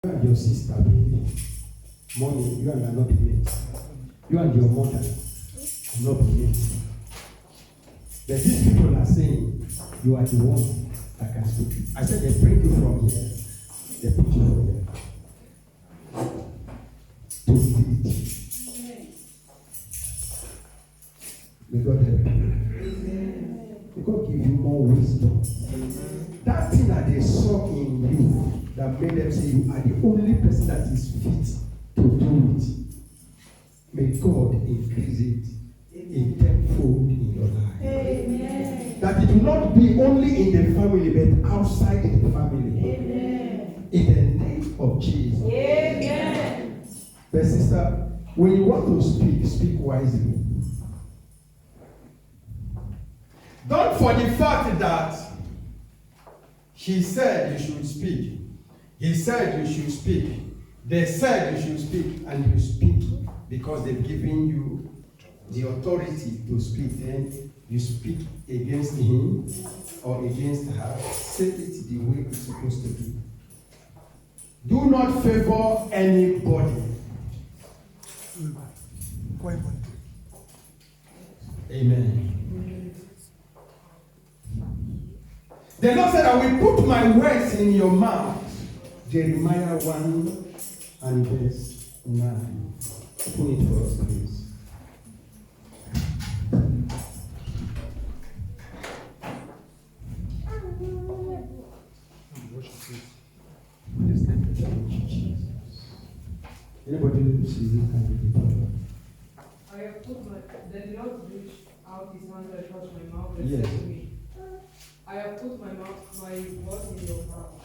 You and your sister, baby. Mommy, you and I not be late. You and your mother not be late. But these people are saying you are the one that can speak. I said they bring you from here, they put you from here. To lead. May God help you. May God give you more wisdom. That thing that they saw in you that made them say you are the only person that is fit to do it. May God increase it in tenfold in your life. Amen. That it will not be only in the family but outside the family. Amen. In the name of Jesus. Amen. But sister, when you want to speak, speak wisely. Not for the fact that he said you should speak. He said you should speak. They said you should speak, and you speak because they've given you the authority to speak. Then you speak against him or against her. Say it the way it's supposed to be. Do not favor anybody. Amen. The Lord said, I will put my words in your mouth. Jeremiah 1 and verse 9. Open it for us, please. Anybody see it? I have put the Lord reached out his hand and touched my mouth and Yes. said to me, I have put my word in your mouth.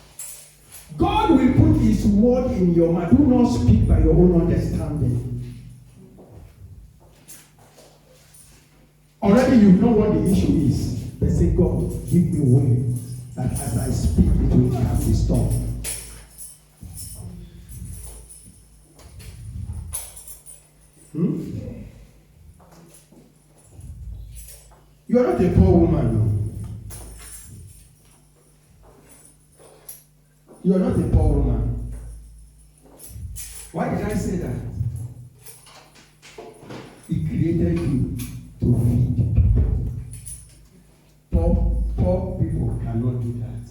God will put his word in your mouth. Do not speak by your own understanding. Already you know what the issue is. But say, God, give me way that as I speak, it will become the storm. You are not a poor woman, no. You are not a poor woman. Why did I say that? He created you to feed people. Poor people cannot do that.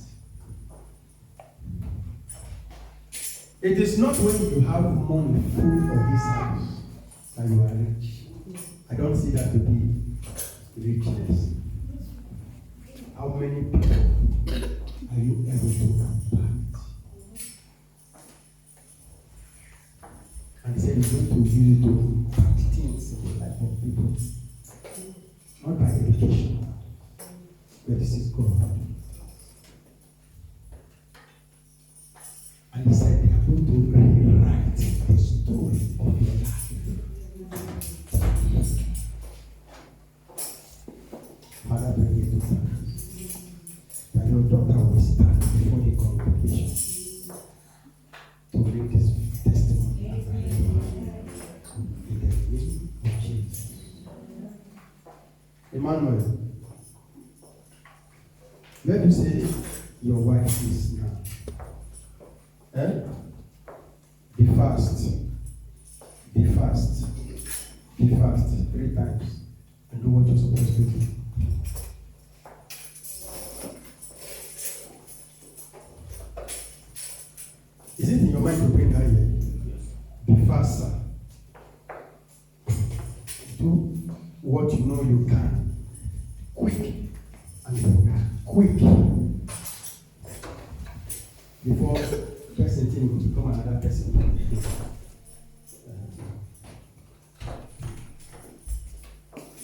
It is not when you have money full of this house that you are rich. I don't see that to be richness. How many people are you able to impact? And he said he's going to use it to impact things in the life of people. Not by education, but this is God. And he said they are going to rewrite the story of your life. Father, bring it to pass. That your daughter will stand before the congregation to make this testimony available. In the name of Jesus. Emmanuel, let me say your wife is now. Be fast. Be fast. Be fast 3 times. And do what you're supposed to do. Is it in your mind to bring her here? Be faster. Do what you know you can. Quick. And quick. Before person thing will become another person.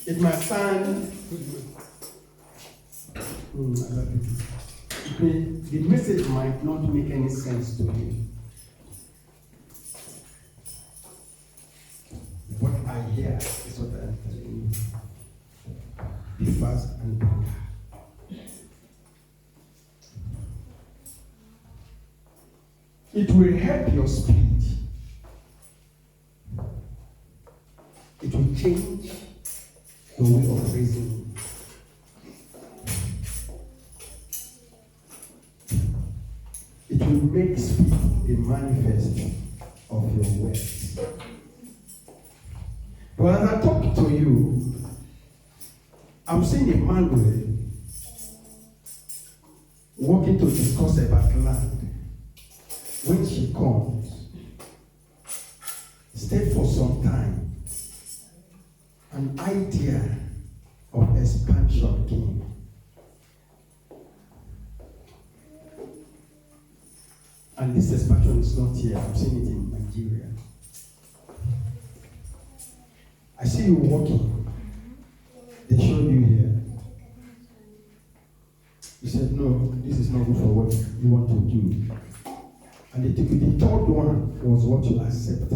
It might stand. The message might not make any sense to you. What I hear is what I'm telling you. Be fast and be kind. It will help your speed. It will change the way of raising. It will make speed the manifest of your words. But as I talk to you, I'm seeing Emmanuel walking to discuss about land. When she comes, stay for some time. An idea of expansion came. And this expansion is not here. I'm seeing it in Nigeria. I see you walking. They showed you here. You said, no, this is not good for what you want to do. And the third one was what you accepted.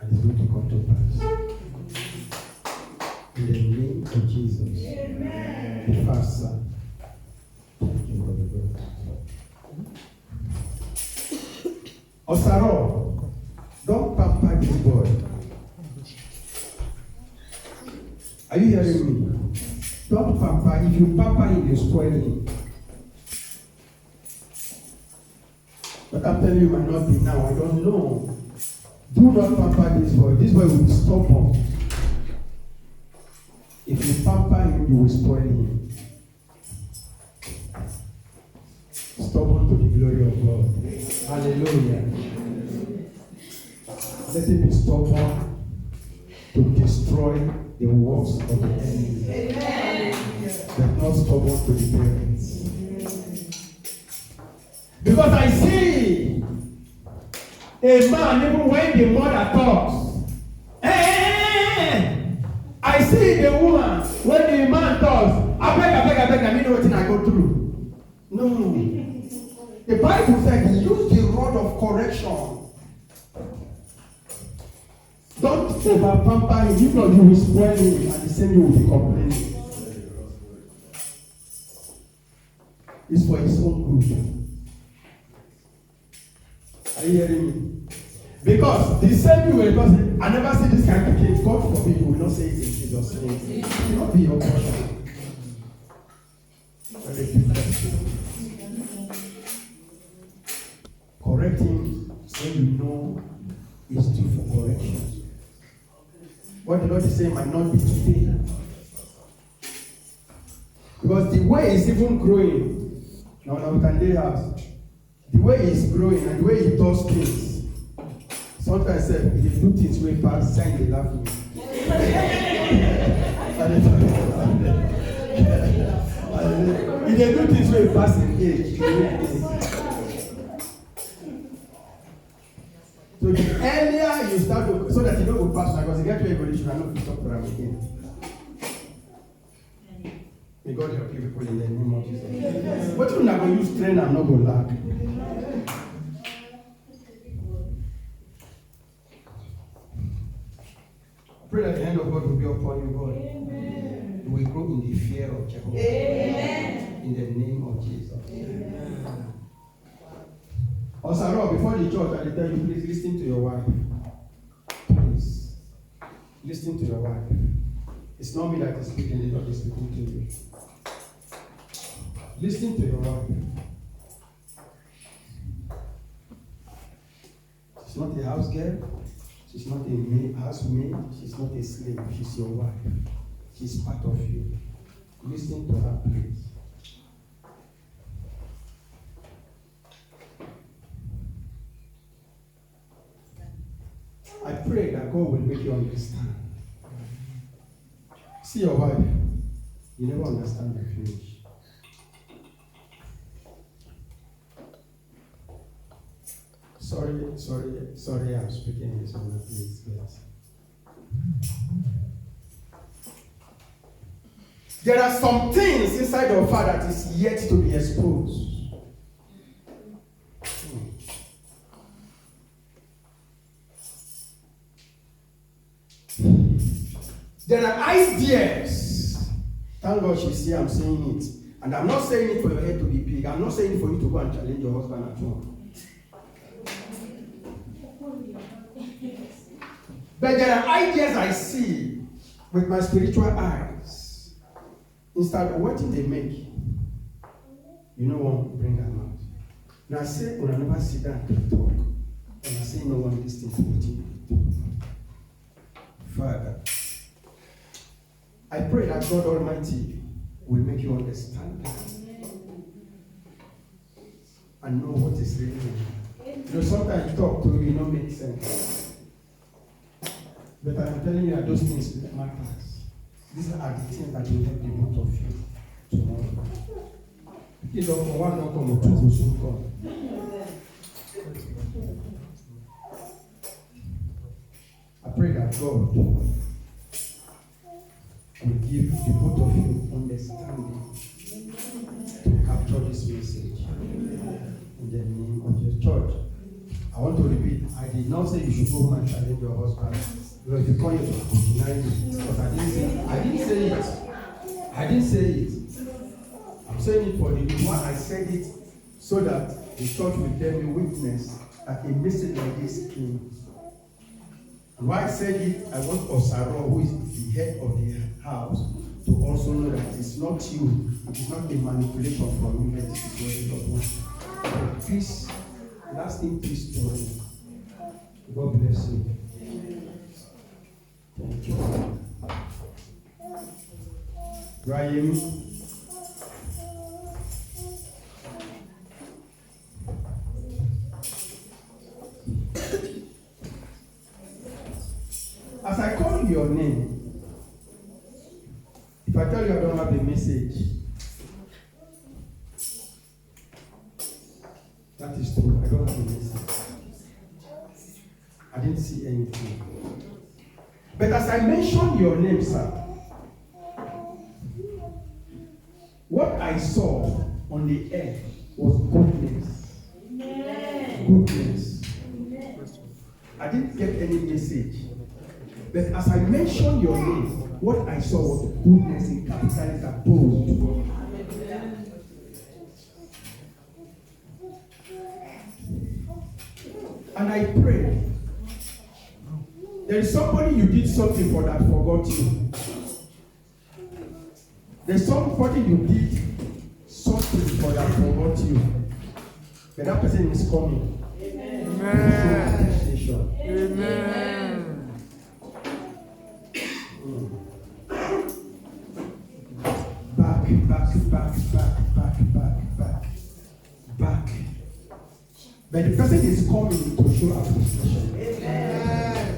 And it's going to come to pass. In the name of Jesus. Amen. The first son. Thank you, Brother. Osaro, don't pamper this boy. Are you hearing me? Don't pamper. If you pamper him, you spoil him. But I'm telling you, might not be now. I don't know. Do not pamper this boy. This boy will be stubborn. If you pamper him, you will spoil him. Stubborn to the glory of God. Hallelujah. Let him be stubborn to destroy the works of the enemy. But not stubborn to the parents. Because I see a man, even when the mother talks, I see the woman, when the man talks, I beg, I mean what I go through. No. The Bible said, use the rod of correction. Don't over pamper him. If not, you will spoil him, and the same you will be complaining. It's for his own good. Are you hearing me? Because the same you will not say, I never see this kind of case. God forbid, you will not say it in Jesus' name. It will not be your portion. Correct him when you know it's due for correction. What the Lord is saying might not be today. Because the way is even growing. Now we can lay out. The way is growing and the way he does things. Sometimes he do things way past, saying they laugh me. If they do things way past in age, so the earlier you start to, so that you don't go past, because you get to evolution and not to stop for them again. May God help you people in the name of Jesus. But you're not going to use train, I'm not going to laugh. I pray that the hand of God will be upon you, God. Amen. You will grow in the fear of Jehovah. Amen. In the name of Jesus. Amen. Osaro, before the church, I tell you, please listen to your wife. Please. Listen to your wife. It's not me that is speaking, the Lord is speaking to you. Listen to your wife. She's not a house girl. She's not a housemaid. She's not a slave. She's your wife. She's part of you. Listen to her, please. I pray that God will make you understand. See your wife. You never understand the finish. Sorry, I'm speaking in this manner, please, yes. There are some things inside of her that is yet to be exposed. There are ideas. Thank God she's here, I'm saying it. And I'm not saying it for your head to be big. I'm not saying it for you to go and challenge your husband at home. But there are ideas I see with my spiritual eyes. Instead of what did they make? You know one bring am out. Now say una never sit down to talk. And I say no one listen to what you do. Father, I pray that God Almighty will make you understand and know what is really. You know, sometimes you talk to you, it don't make sense. But I am telling you that those things matter. These are the things that will help the both of you tomorrow. If you don't one, not come, two will soon come. I pray that God will give the both of you understanding to capture this message. In the name of the church. I want to repeat, I did not say you should go home and challenge your husband. Because if you call it to deny you, because I didn't say it. I'm saying it for the reason why I said it, so that the church will tell me witness that a message like this came. And why I said it, I want Osaro, who is the head of the house, to also know that it's not you, it is not a manipulation from you, that this is what the Lord wants. But peace, lasting peace to you. God bless you. Thank you. Brian. As I call your name, if I tell you I don't have a message, that is true. I don't have a message. I didn't see anything. But as I mentioned your name, sir, what I saw on the earth was goodness. Goodness. I didn't get any message. But as I mentioned your name, what I saw was goodness in capital letter bold. And I pray. There is somebody you did something for that forgot you. There's somebody you did something for that forgot you. But that person is coming. Amen. Amen. Back. But the person is coming to show appreciation. Amen.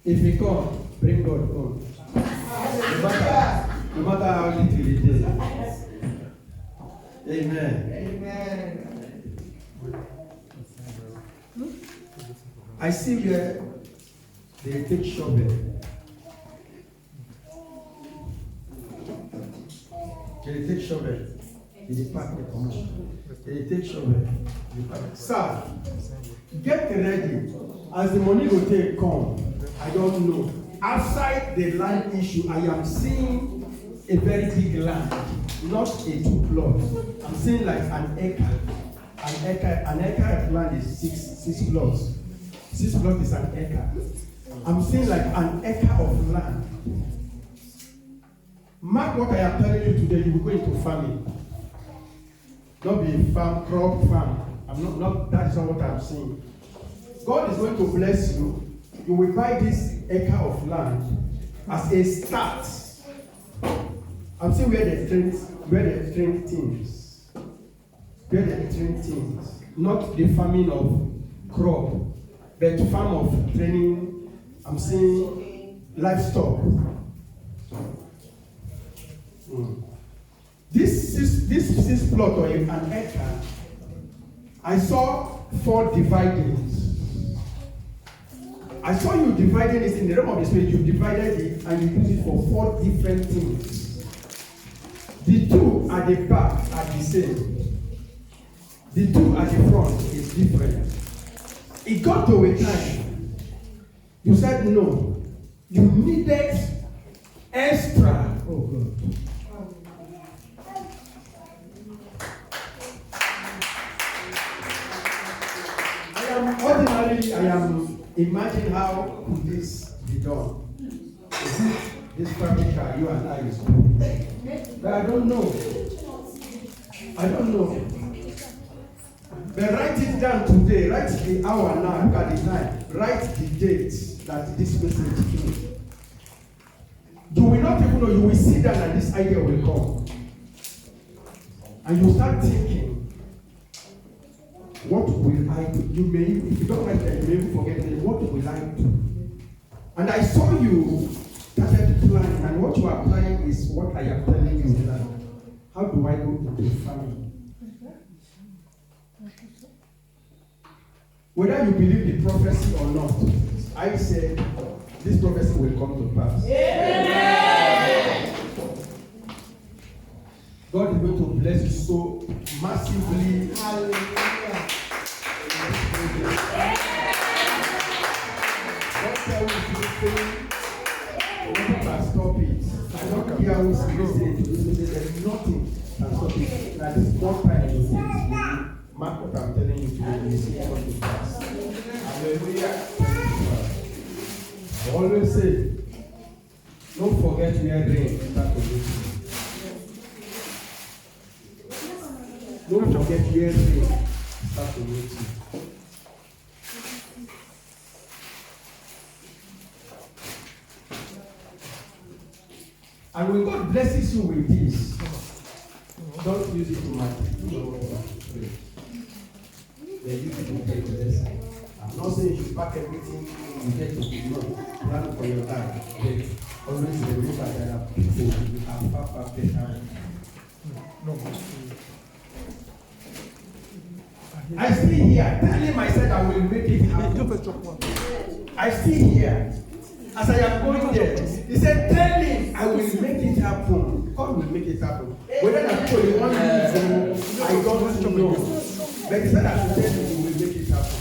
If we come, bring God home. No matter how little it is. Amen. Amen. I see where they take shovel. They take shovel. They pack the commotion. They take shovel. Sir, get ready. As the money will take come, I don't know. Outside the land issue, I am seeing a very big land, not a 2 plots. I'm seeing like an acre. An acre of land is six plots. 6 plots is an acre. I'm seeing like an acre of land. Mark what I am telling you today, you will go into farming. Not be farm, crop farm. That is not what I'm saying. God is going to bless you. You will buy this acre of land as a start. I'm saying where they train things. Where they train things. Not the farming of crop, but farm of training. I'm saying livestock. This 6 plot or an acre, I saw 4 dividings. I saw you dividing it in the realm of the spirit. You divided it and you used it for 4 different things. The 2 at the back are the same. The 2 at the front is different. It got to a time. You said no. You needed extra. Oh God. Ordinarily, I am imagining how could this be done. Is it this family car you and I is good. But I don't know. I don't know. But write it down today. Write the hour now. Look at the time. Write the date that this message came. You will not even know. You will sit down and this idea will come. And you start thinking, what will I do? You may, if you don't write that, you may even forget it. What will I do? And I saw you started planning, and what you are planning is what I am telling you now. How do I go into family? Whether you believe the prophecy or not, I said this prophecy will come to pass. Amen. God is going to bless you so massively. Hallelujah. Don't tell me to say, nothing can stop it. I don't hear who is listening to this message. There's nothing can stop it. That is one time you see it. Mark what I'm telling you today. You see it come to pass. Hallelujah. I always say, don't forget where rain starts to meet you. Don't forget where rain starts to meet you. And when God blesses you with this, don't use it to manipulate. They use it to get blessing. I'm not saying you should pack everything you get to be known. Plan for your life. But always remember that there are people who are far better. No. I still here telling myself I will make it happen. I still here. As I am going there, he said, tell him I will make it happen. God will make it happen. Whether that people you want to do, I don't know. But he said I should tell him he will make it happen.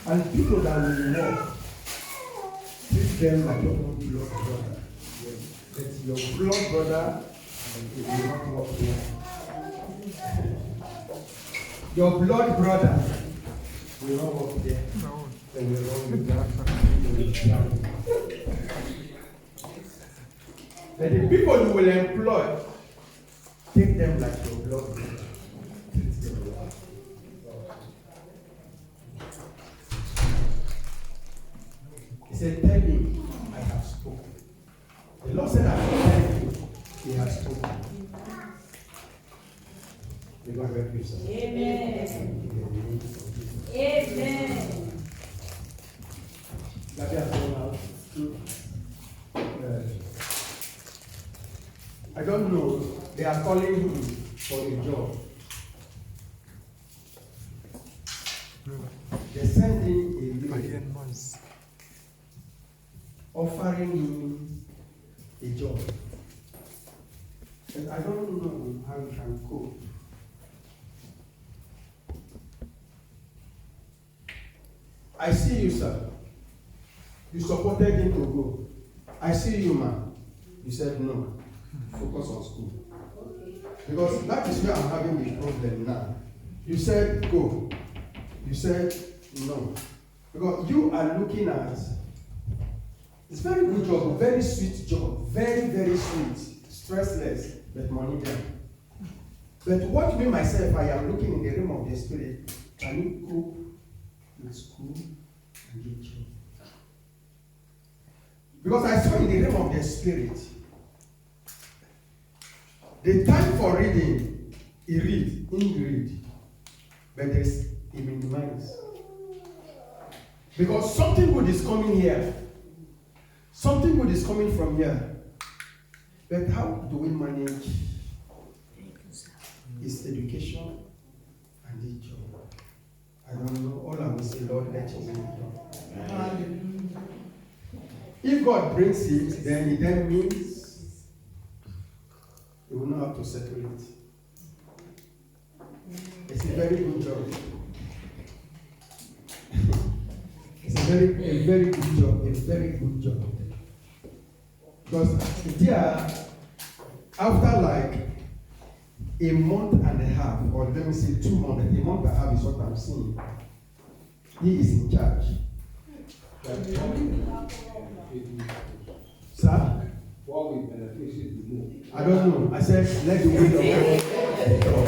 And people that will walk, treat them like your own blood brother. That your blood brother will not walk there. Your blood brother will not walk there. They will run you down. They will drown you. But the people you will employ, take them like your blood brother. Treat them well. He said, tell him I have spoken. The Lord said, I have told you, he has spoken. May God help you, sir. Amen. Amen. I don't know. They are calling him for a job. They send him a mail offering him a job. And I don't know how he can cope. I see you, sir. You supported him to go. I see you, man. You said no. Focus on school. Because that is where I'm having the problem now. You said go. You said no. Because you are looking at, it's very good job, very sweet job, very, very sweet, stressless, but money down. But what me myself, I am looking in the realm of the spirit. Can you cope with school and get job? Because I saw in the realm of the spirit, the time for reading, he read, but he minimizes. Because something good is coming here. Something good is coming from here. But how do we manage his education and his job? I don't know. All I will say, Lord, let your will be done. If God brings it, then it then means he will not have to settle it. It's a very good job. It's a very good job. A very good job. Because there, after like a month and a half, or let me say 2 months, but a month and a half is what I'm seeing. He is in charge. Sir? What will benefit you the most? I don't know. I said, let the will of God.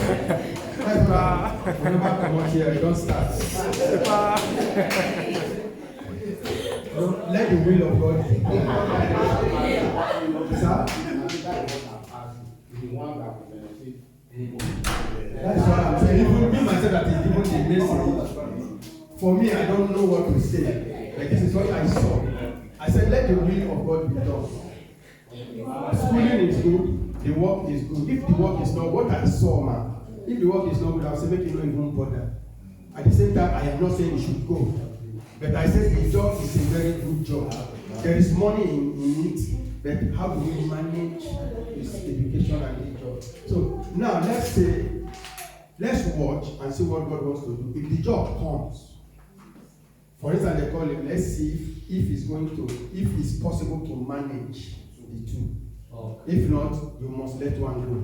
That's why whenever I come out here, you don't start. Let the will of God be done. Sir? The one that will benefit you. That is what I'm saying. Even me myself that is even the message. For me, I don't know what to say. But this is what I saw. I said, let the will of God be done. Schooling is good, the work is good. If the work is not what I saw, man, if the work is not good, I'll say make you not even bother. At the same time, I am not saying you should go. But I said the job is a very good job. There is money in it, but how do we manage this education and the job? So now let's watch and see what God wants to do. If the job comes, for instance, they call him, let's see if it's possible to manage the two. If not, you must let one go.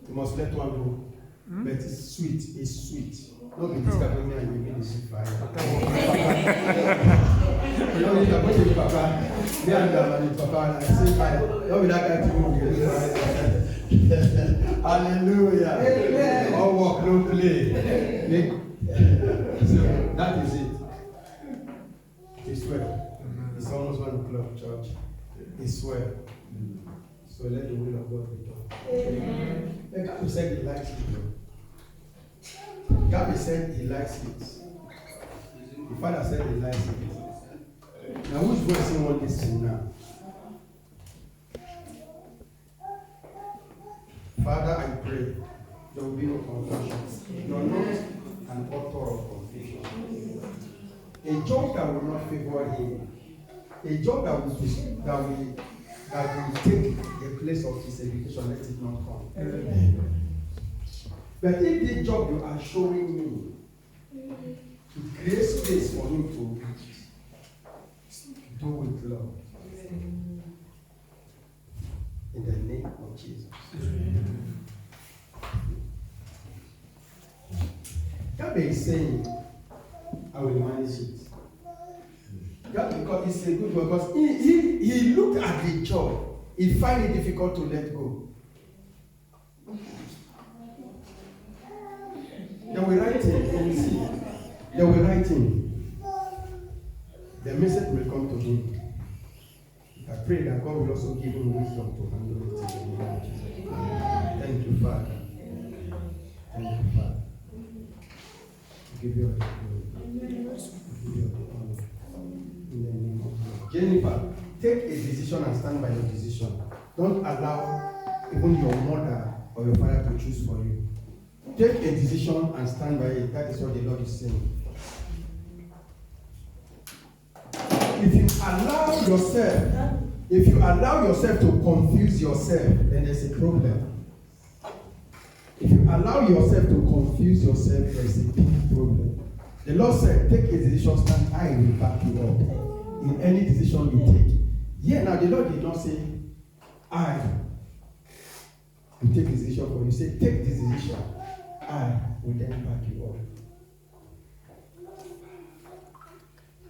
You must let one go. But it's sweet. Don't be discovering me and you make this fire. You know, if I go to Papa, me and Papa, I say fire. Don't be that guy to move. Hallelujah. Amen. All work, no play. So that is it. It's well. It's almost 1 o'clock, church. It's well. So let the will of God be done. Amen. The God said he likes it. God said he likes it. The Father said he likes it. Now who's voicing all this thing now? Father, I pray there will be no confusion. You are not an author of confusion. A job that will not favor him, a job that will take the place of his education, let it not come. Amen. But if the job you are showing me, it creates space for him to do with love. In the name of Jesus. God is saying, I will manage it. God, because it's a good job, because he looked at the job, he find it difficult to let go. They were writing, let me see. They were writing. The message will come to him. I pray that God will also give him wisdom to handle it. Thank you, Father. Thank you, Father. Give you all the glory. Give you all the honor. In the name of God. Jennifer, take a decision and stand by your decision. Don't allow even your mother or your father to choose for you. Take a decision and stand by it. That is what the Lord is saying. If you allow yourself to confuse yourself, then there's a problem. If you allow yourself to confuse yourself, there's a big problem. The Lord said, take a decision, stand, I will back you up. In any decision you take. Yeah, now the Lord did not say, I will take a decision for you. He said, take this decision. I will then back you up.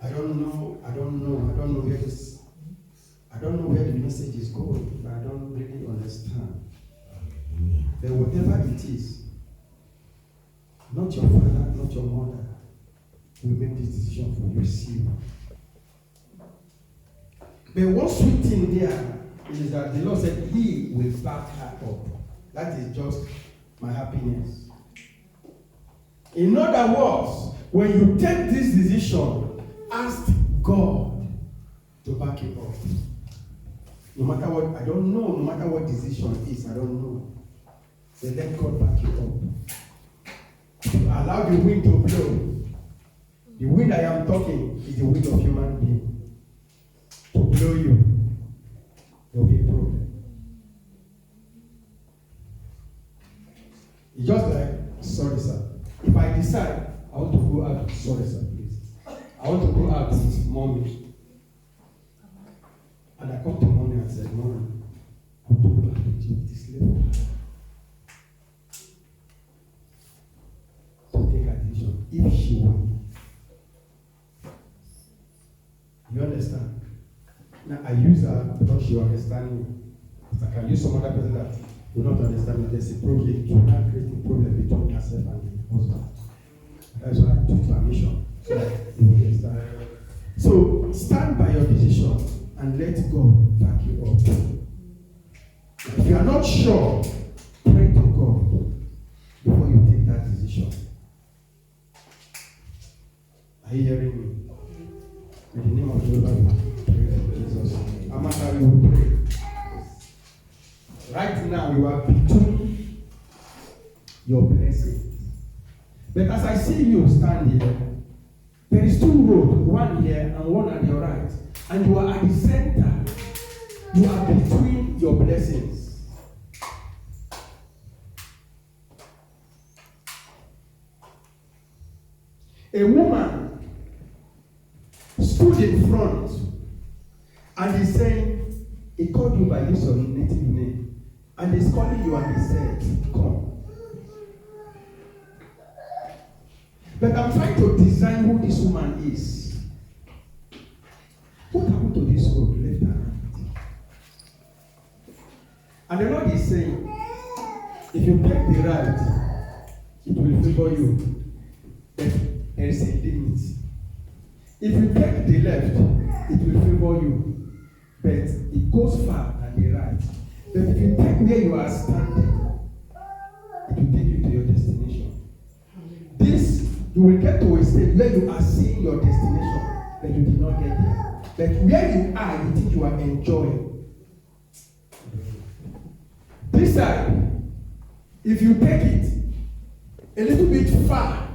I don't know where the message is going, but I don't really understand. But whatever it is, not your father, not your mother, will make this decision for you. See. But one sweet thing there is that the Lord said He will back her up. That is just my happiness. In other words, when you take this decision, ask God to back you up. No matter what, I don't know, no matter what decision it is, I don't know. Then let God back you up. Allow the wind to blow. The wind I am talking is the wind of human being. To blow you, there will be a problem. It's just like, sorry sir, if I decide I want to go out, sorry sir, please. I want to go out with mommy. And I come to mommy and said, Mommy, want to work with you at this level. To take a decision if she will. You understand? Now I use her because she understands me. I can use some other person that will not understand me. There's a problem. To not create a problem between herself and the husband. That's why I took permission. So that you will understand. So stand by your decision and let God back you up. If you are not sure, pray to God before you take that decision. Are you hearing me? In the name of the Lord, pray for Jesus. Amanda, we will pray. Right now, you are between your blessings. But as I see you stand here, there is two roads, one here and one at your right. And you are at the center. You are between your blessings. A woman stood in front and he's saying, he called you by this your native name, and he's calling you and he said, come. But I'm trying to design who this woman is. What happened to this road, left and right? And the Lord is saying, if you take the right, it will favor you. But there is a limit. If you take the left, it will favor you. But it goes far than the right. But if you take where you are standing, it will take you to your destination. This, you will get to a state where you are seeing your destination, but you did not get there. But where you are, you think you are enjoying. This side, if you take it a little bit far,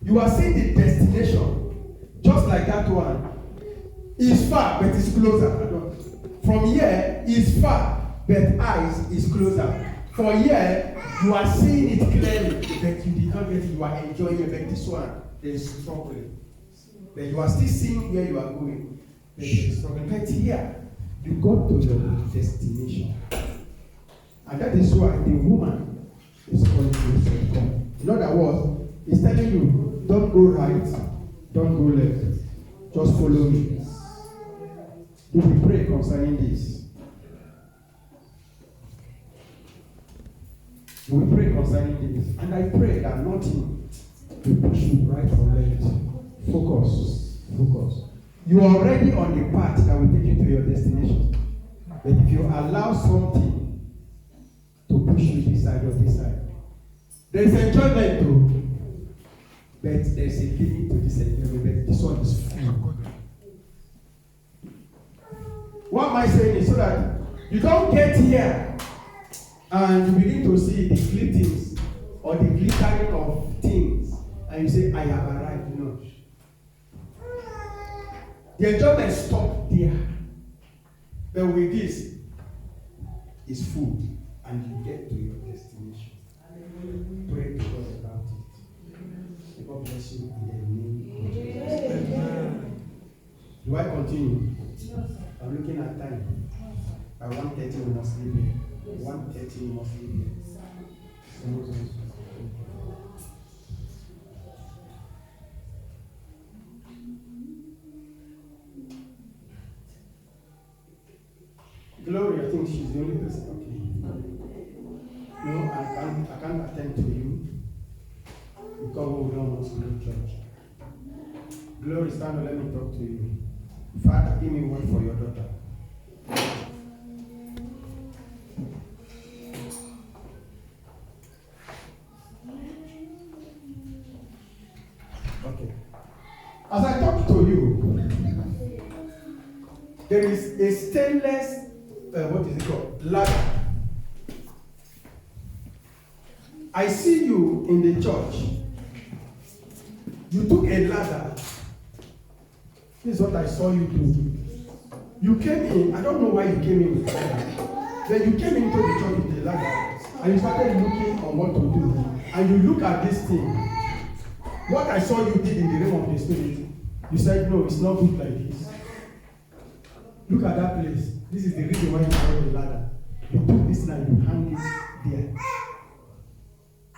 you are seeing the destination. Just like that one. It's far, but it's closer. From here, it's far, but eyes is closer. For here, you are seeing it clearly, but you did not get it. You are enjoying it. But this one, there is struggling. But you are still seeing where you are going. But there is struggling. But here, you got to your destination. And that is why the woman is calling you to come. In other words, it's telling you, don't go right, don't go left. Just follow me. We will pray concerning this. We will pray concerning this. And I pray that nothing will push you right or left. Focus. Focus. You are already on the path that will take you to your destination. But if you allow something to push you this side or this side, there is enjoyment too. But there is a limit to this enjoyment. But this one is full. What am I saying is so that you don't get here and you begin to see the glittings or the glittering of things and you say, I have arrived. No. The enjoyment stops there. But with this, it's full and you get to your destination. Pray to God about it. God bless you in the name of Jesus. Do I continue? I'm looking at time. By 1:30 we must leave here. 1:30 we must leave here. Glory, I think she's the only person. Okay. No, I can't attend to you because we don't want to go to church. Glory, stand and let me talk to you. Father, give me word for your daughter. Okay. As I talk to you, there is a stainless, what is it called? Ladder. I see you in the church. You took a ladder. This is what I saw you do. You came in, I don't know why you came in with the ladder. Then you came into the church with the ladder. And you started looking on what to do. And you look at this thing. What I saw you did in the realm of the spirit, you said, no, it's not good like this. Look at that place. This is the reason why you have the ladder. You took this now, you hang it there.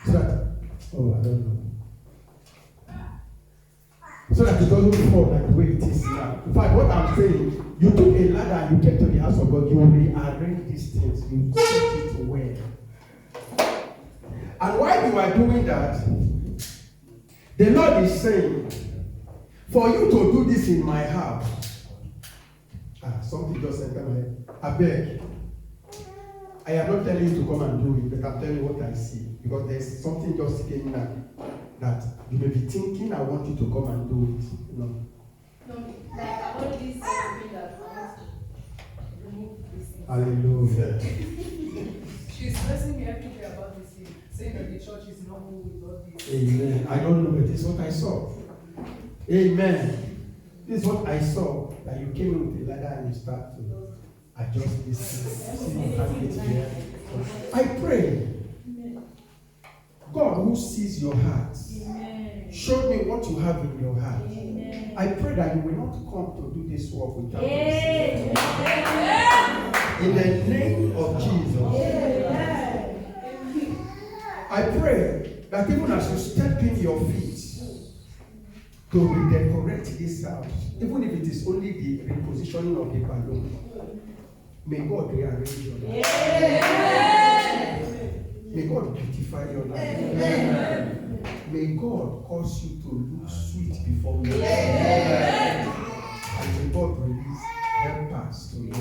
So that, oh, I don't know. So that it doesn't fall like the way it is now. In fact, what I'm saying, you took a ladder and you came to the house of God, you rearrange these things, you set it well. And while you are doing that, the Lord is saying, for you to do this in my house, something just entered my head. I beg. I am not telling you to come and do it, but I'm telling you what I see. Because there's something just came now that you may be thinking, I want you to come and do it. No, like I already said to me that I want to remove this thing. Hallelujah. She's stressing me every day about this thing, saying that the church is not moving with all this. Amen. I don't know, but this is what I saw. Amen. This is what I saw. That you came in with the ladder and you start to adjust this thing. I pray. God who sees your heart, show me what you have in your heart. I pray that you will not come to do this work without this. In the name of Jesus. I pray that even as you step in your feet to redecorate this house, even if it is only the repositioning of the balloon, may God rearrange your life. May God beautify your life. May God cause you to look sweet before me. And may God release helpers to you.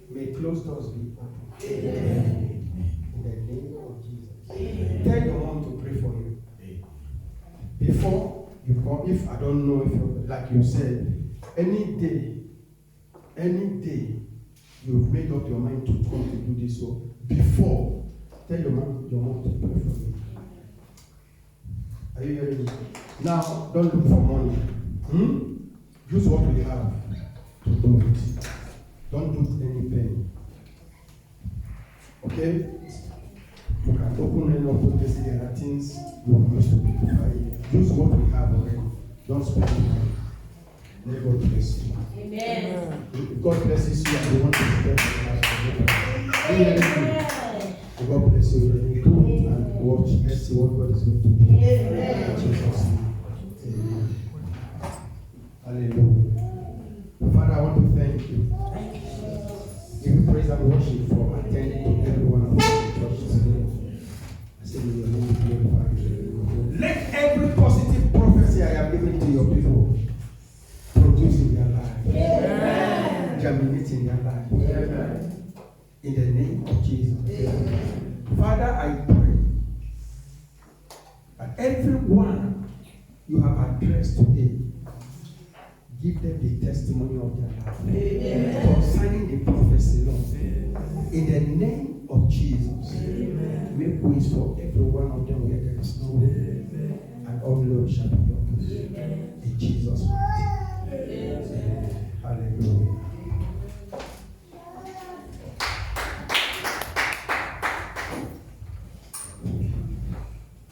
May closed doors be open. In the name of Jesus. Tell your mom to pray for you. Before you come, if I don't know if you, like you said, any day you've made up your mind to come to do this work, before, tell your mom to pray for you. Are you hearing me? Now, don't look for money. Use what we have to do it. Don't lose any penny. Okay? You can open any of those places. There are things you use to beautify it. Use what we have already. Don't spend money. May God bless you. Amen. If God blesses you and you want to spend money, God bless you. Do it and watch. Let's see what God is going to do. Amen. Jesus. Amen. Hallelujah. Father, I want to thank you. Give you praise and worship for attending to every one of us in church today. I say, may your name be glorified. Let every positive prophecy I have given to your people produce in their life. Amen. Germinate in their life. Amen. In the name of Jesus. Amen. Father, I pray that everyone you have addressed today, give them the testimony of their life. Amen. Concerning the prophecy, Lord. In the name of Jesus. Amen. Make ways for every one of them where there is no way. And all Lord shall be